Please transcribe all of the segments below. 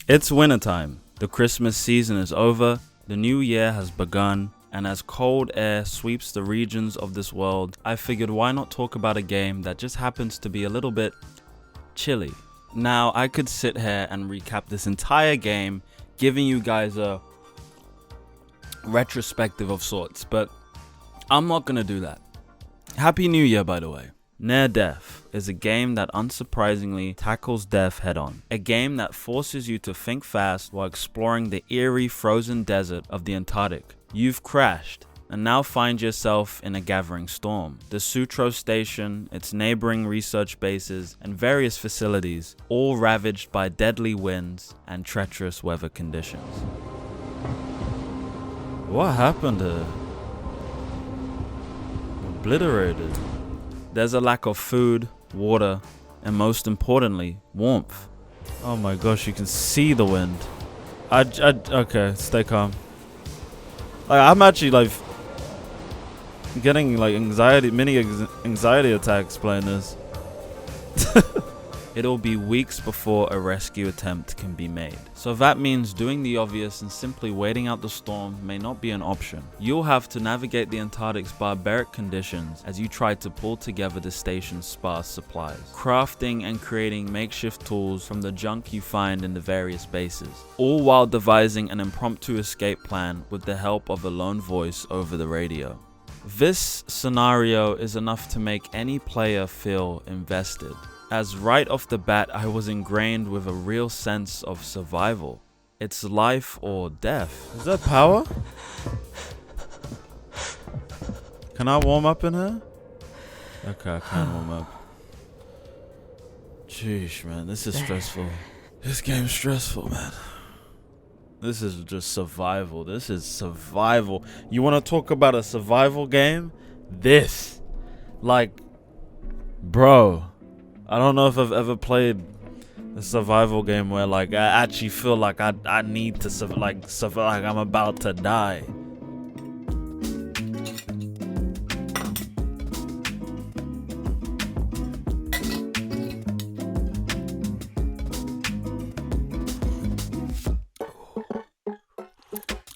It's wintertime. The Christmas season is over, the new year has begun, and as cold air sweeps the regions of this world, I figured why not talk about a game that just happens to be a little bit chilly. Now, I could sit here and recap this entire game, giving you guys a retrospective of sorts, but I'm not gonna do that. Happy New Year, by the way. Near Death is a game that unsurprisingly tackles death head-on. A game that forces you to think fast while exploring the eerie frozen desert of the Antarctic. You've crashed and now find yourself in a gathering storm. The Sutro Station, its neighboring research bases, and various facilities, all ravaged by deadly winds and treacherous weather conditions. What happened here? Obliterated. There's a lack of food, water, and most importantly, warmth. Oh my gosh, you can see the wind. Okay, stay calm. I'm actually like getting like mini anxiety attacks playing this. It'll be weeks before a rescue attempt can be made. So that means doing the obvious and simply waiting out the storm may not be an option. You'll have to navigate the Antarctic's barbaric conditions as you try to pull together the station's sparse supplies, crafting and creating makeshift tools from the junk you find in the various bases, all while devising an impromptu escape plan with the help of a lone voice over the radio. This scenario is enough to make any player feel invested, as right off the bat I was ingrained with a real sense of survival. It's life or death. Is that power? Can I warm up in here? Okay, I can warm up. Jeez, man, this is stressful. This game's stressful, man. This is just survival. This is survival. You want to talk about a survival game? This. Like, bro, I don't know if I've ever played a survival game where like I actually feel like I need to survive, like I'm about to die.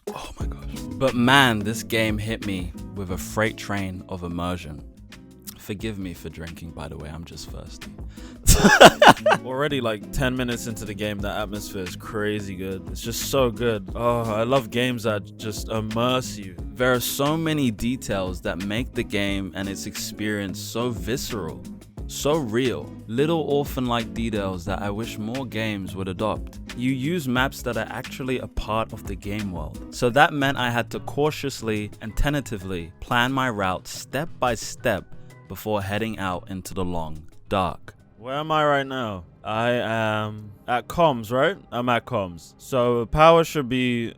Oh my gosh. But man, this game hit me with a freight train of immersion. Forgive me for drinking, by the way, I'm just thirsty. Already like 10 minutes into the game, the atmosphere is crazy good. It's just so good. Oh, I love games that just immerse you. There are so many details that make the game and its experience so visceral, so real. Little orphan-like details that I wish more games would adopt. You use maps that are actually a part of the game world. So that meant I had to cautiously and tentatively plan my route step by step before heading out into the long dark. Where am I right now? I am at comms, right? I'm at comms. So power should be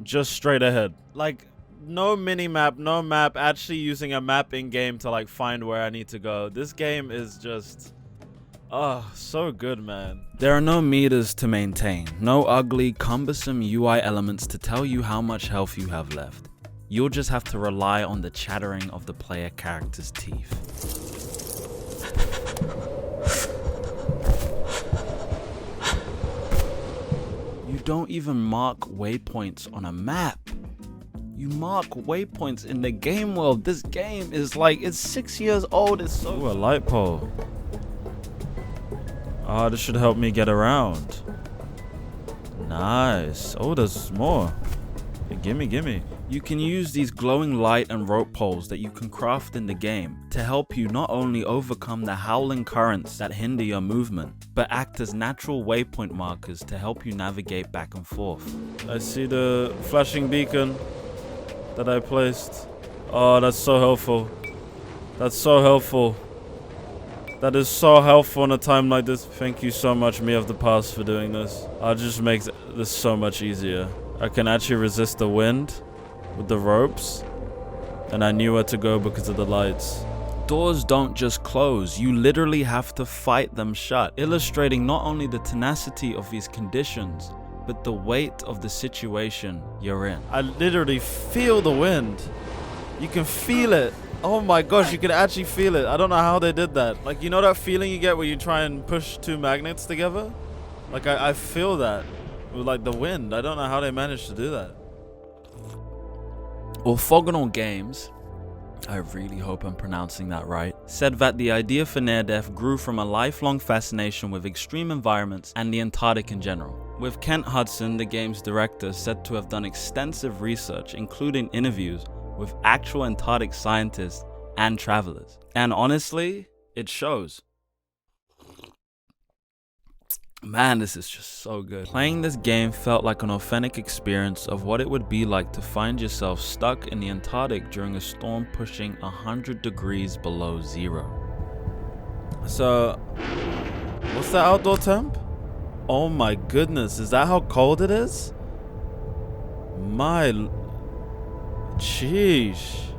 just straight ahead. Like no mini map, no map, actually using a map in game to like find where I need to go. This game is just, oh, so good, man. There are no meters to maintain, no ugly, cumbersome UI elements to tell you how much health you have left. You'll just have to rely on the chattering of the player character's teeth. You don't even mark waypoints on a map. You mark waypoints in the game world. This game is like, it's 6 years old. It's so... Ooh, a light pole. Oh, this should help me get around. Nice. Oh, there's more. Hey, gimme. You can use these glowing light and rope poles that you can craft in the game to help you not only overcome the howling currents that hinder your movement, but act as natural waypoint markers to help you navigate back and forth. I see the flashing beacon that I placed. Oh, that's so helpful. That's so helpful. That is so helpful in a time like this. Thank you so much, me of the past, for doing this. It just makes this so much easier. I can actually resist the wind with the ropes, and I knew where to go because of the lights. Doors don't just close, you literally have to fight them shut, illustrating not only the tenacity of these conditions, but the weight of the situation you're in. I literally feel the wind. You can feel it. Oh my gosh, you can actually feel it. I don't know how they did that. Like, you know that feeling you get when you try and push two magnets together? Like, I feel that. with like the wind. I don't know how they managed to do that. ᴏᴜ괜ᴜᴜ, I really hope I'm pronouncing that right, said that the idea for near-death grew from a lifelong fascination with extreme environments and the Antarctic in general. With Kent Hudson, the game's director, said to have done extensive research, including interviews with actual Antarctic scientists and travelers. And honestly, it shows. Man, this is just so good. Playing this game felt like an authentic experience of what it would be like to find yourself stuck in the Antarctic during a storm pushing 100 degrees below zero. So, what's the outdoor temp? Oh my goodness, is that how cold it is? Sheesh.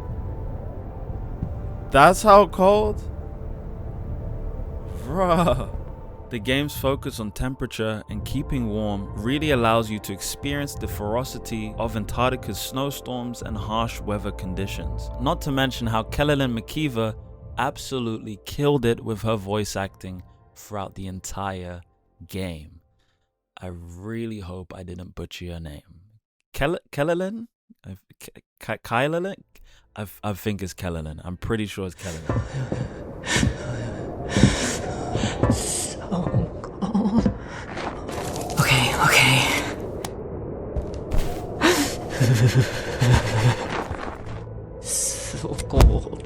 That's how cold? Bruh. The game's focus on temperature and keeping warm really allows you to experience the ferocity of Antarctica's snowstorms and harsh weather conditions. Not to mention how ᴏᴜ괜ᴜᴜ absolutely killed it with her voice acting throughout the entire game. I really hope I didn't butcher your name. ᴏᴜ괜ᴜ? Kylalin? I think it's ᴏᴜ괜ᴜ. I'm pretty sure it's ᴏᴜ괜ᴜ. Okay. So cold.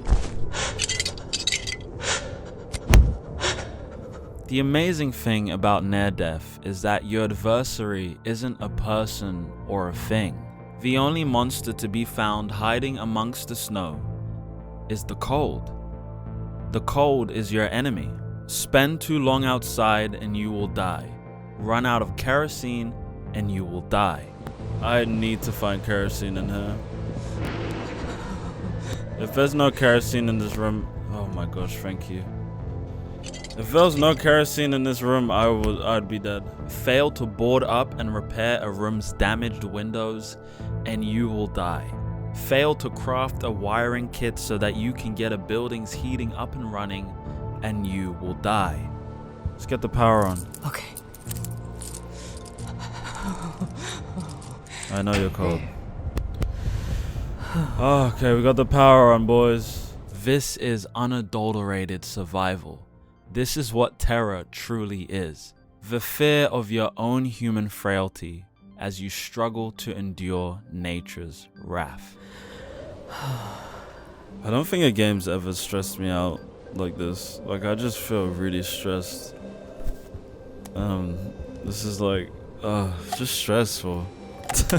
The amazing thing about near-death is that your adversary isn't a person or a thing. The only monster to be found hiding amongst the snow is the cold. The cold is your enemy. Spend too long outside and you will die. Run out of kerosene and you will die. I need to find kerosene in here. If there's no kerosene in this room, oh my gosh, thank you. If there was no kerosene in this room, I'd be dead. Fail to board up and repair a room's damaged windows and you will die. Fail to craft a wiring kit so that you can get a building's heating up and running and you will die. Let's get the power on. Okay. I know you're cold. Okay, we got the power on, boys. This is unadulterated survival. This is what terror truly is. The fear of your own human frailty as you struggle to endure nature's wrath. I don't think a game's ever stressed me out like this. Like, I just feel really stressed. This is like, just stressful. I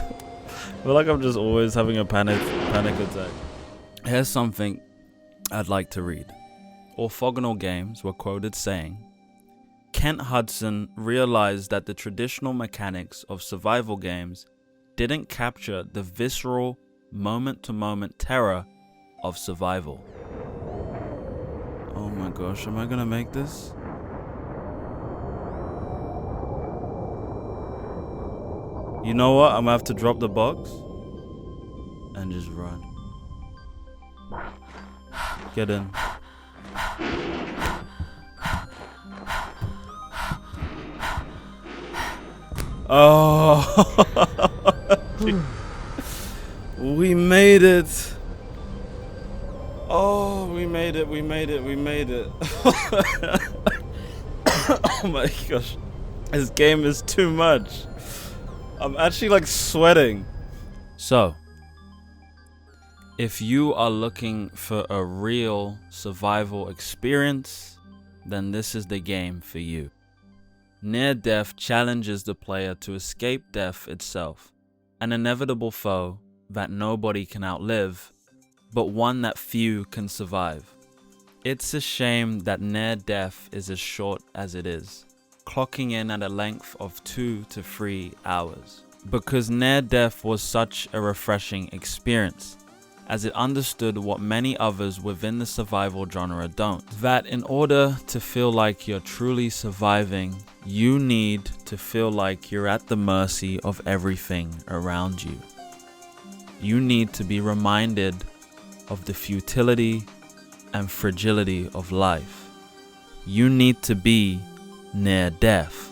feel like I'm just always having a panic attack. Here's something I'd like to read. ᴏᴜ괜ᴜᴜ were quoted saying, Kent Hudson realized that the traditional mechanics of survival games didn't capture the visceral, moment-to-moment terror of survival. Oh my gosh, am I gonna make this? You know what? I'm gonna have to drop the box and just run. Get in. Oh, we made it. Oh, we made it. Oh my gosh. This game is too much. I'm actually like sweating. So, if you are looking for a real survival experience, then this is the game for you. Near death challenges the player to escape death itself, an inevitable foe that nobody can outlive, but one that few can survive. It's a shame that near death is as short as it is, clocking in at a length of 2 to 3 hours, because near death was such a refreshing experience, as it understood what many others within the survival genre don't. That in order to feel like you're truly surviving, you need to feel like you're at the mercy of everything around you. You need to be reminded of the futility and fragility of life. You need to be near death.